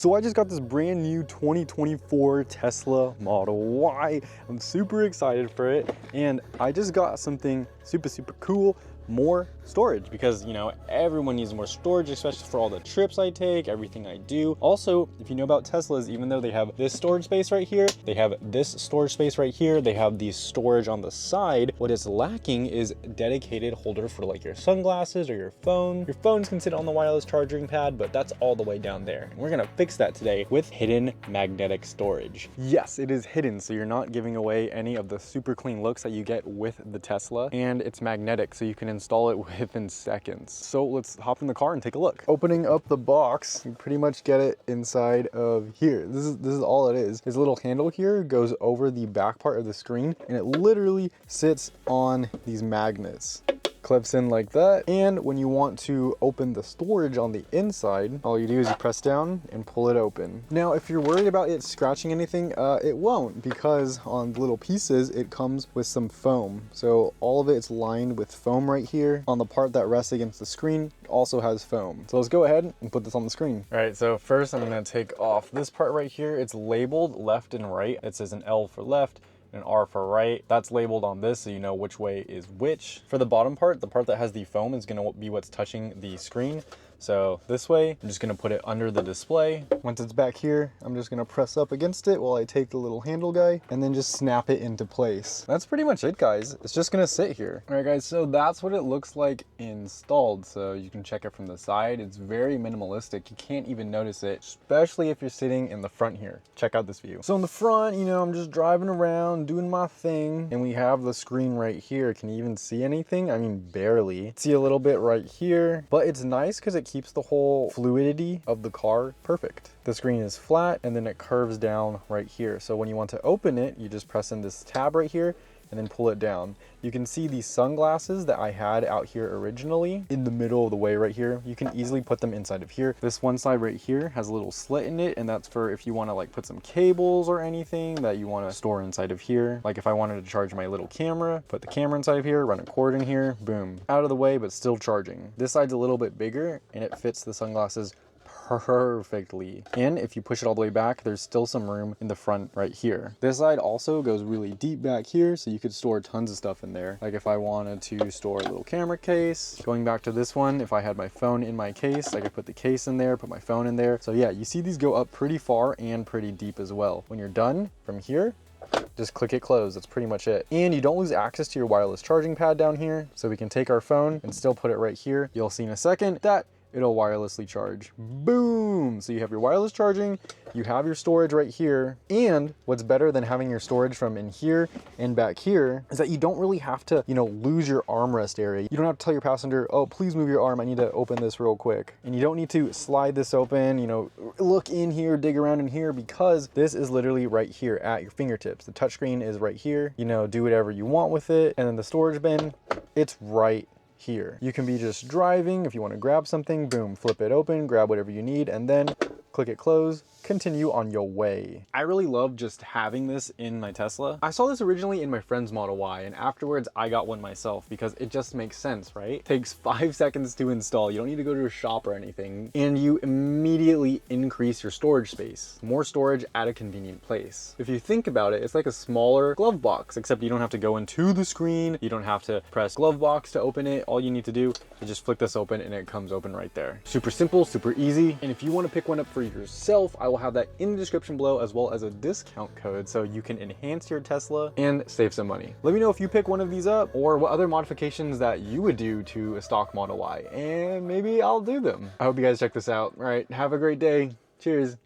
So I just got this brand new 2024 Tesla Model Y. I'm super excited for it. And I just got something super cool, more storage, because you know, everyone needs more storage, especially for all the trips I take, everything I do. Also, if you know about Teslas, even though they have this storage space right here, they have this storage space right here, they have the storage on the side, what is lacking is dedicated holder for like your sunglasses or your phone. Your phones can sit on the wireless charging pad, but that's all the way down there. And we're gonna fix that today with hidden magnetic storage. Yes, it is hidden, so you're not giving away any of the super clean looks that you get with the Tesla, and it's magnetic, so you can install it within seconds. So let's hop in the car and take a look. Opening up the box, you pretty much get it inside of here. This is all it is. There's a little handle here, goes over the back part of the screen, and it literally sits on these magnets. Clips in like that. And when you want to open the storage on the inside, all you do is you press down and pull it open. Now, if you're worried about it scratching anything, it won't, because on the little pieces, it comes with some foam. So all of it's lined with foam right here. On the part that rests against the screen, also has foam. So let's go ahead and put this on the screen. All right, so first I'm gonna take off this part right here. It's labeled left and right. It says an L for left, an R for right. That's labeled on this so you know which way is which. For the bottom part, the part that has the foam is gonna be what's touching the screen. So this way, I'm just gonna put it under the display. Once it's back here, I'm just gonna press up against it while I take the little handle guy and then just snap it into place. That's pretty much it, guys. It's just gonna sit here. All right, guys, so that's what it looks like installed. So you can check it from the side. It's very minimalistic. You can't even notice it, especially if you're sitting in the front here. Check out this view. So in the front, you know, I'm just driving around, doing my thing, and we have the screen right here. Can you even see anything? I mean, barely. See a little bit right here, but it's nice because it keeps the whole fluidity of the car perfect. The screen is flat and then it curves down right here. So when you want to open it, you just press in this tab right here and then pull it down. You can see these sunglasses that I had out here originally in the middle of the way right here. You can easily put them inside of here. This one side right here has a little slit in it, and that's for if you want to like put some cables or anything that you want to store inside of here. Like if I wanted to charge my little camera, put the camera inside of here, run a cord in here, boom. Out of the way, but still charging. This side's a little bit bigger and it fits the sunglasses perfectly. And if you push it all the way back, there's still some room in the front right here. This side also goes really deep back here, so you could store tons of stuff in there. Like if I wanted to store a little camera case. Going back to this one, if I had my phone in my case, I could put the case in there, put my phone in there. So yeah, you see these go up pretty far and pretty deep as well. When you're done from here, just click it close. That's pretty much it. And you don't lose access to your wireless charging pad down here. So we can take our phone and still put it right here. You'll see in a second that it'll wirelessly charge. Boom! So you have your wireless charging, you have your storage right here, and what's better than having your storage from in here and back here is that you don't really have to, you know, lose your armrest area. You don't have to tell your passenger, oh, please move your arm, I need to open this real quick. And you don't need to slide this open, you know, look in here, dig around in here, because this is literally right here at your fingertips. The touchscreen is right here, you know, do whatever you want with it. And then the storage bin, it's right here. You can be just driving. If you want to grab something, boom, flip it open, grab whatever you need, and then click it close, continue on your way. I really love just having this in my Tesla. I saw this originally in my friend's Model Y, and afterwards I got one myself because it just makes sense, right? Takes 5 seconds to install. You don't need to go to a shop or anything, and you immediately increase your storage space. More storage at a convenient place. If you think about it, it's like a smaller glove box, except you don't have to go into the screen. You don't have to press glove box to open it. All you need to do is just flick this open and it comes open right there. Super simple, super easy. And if you want to pick one up for yourself, I will have that in the description below, as well as a discount code so you can enhance your Tesla and save some money. Let me know if you pick one of these up or what other modifications that you would do to a stock Model Y, and maybe I'll do them. I hope you guys check this out. All right, have a great day. Cheers.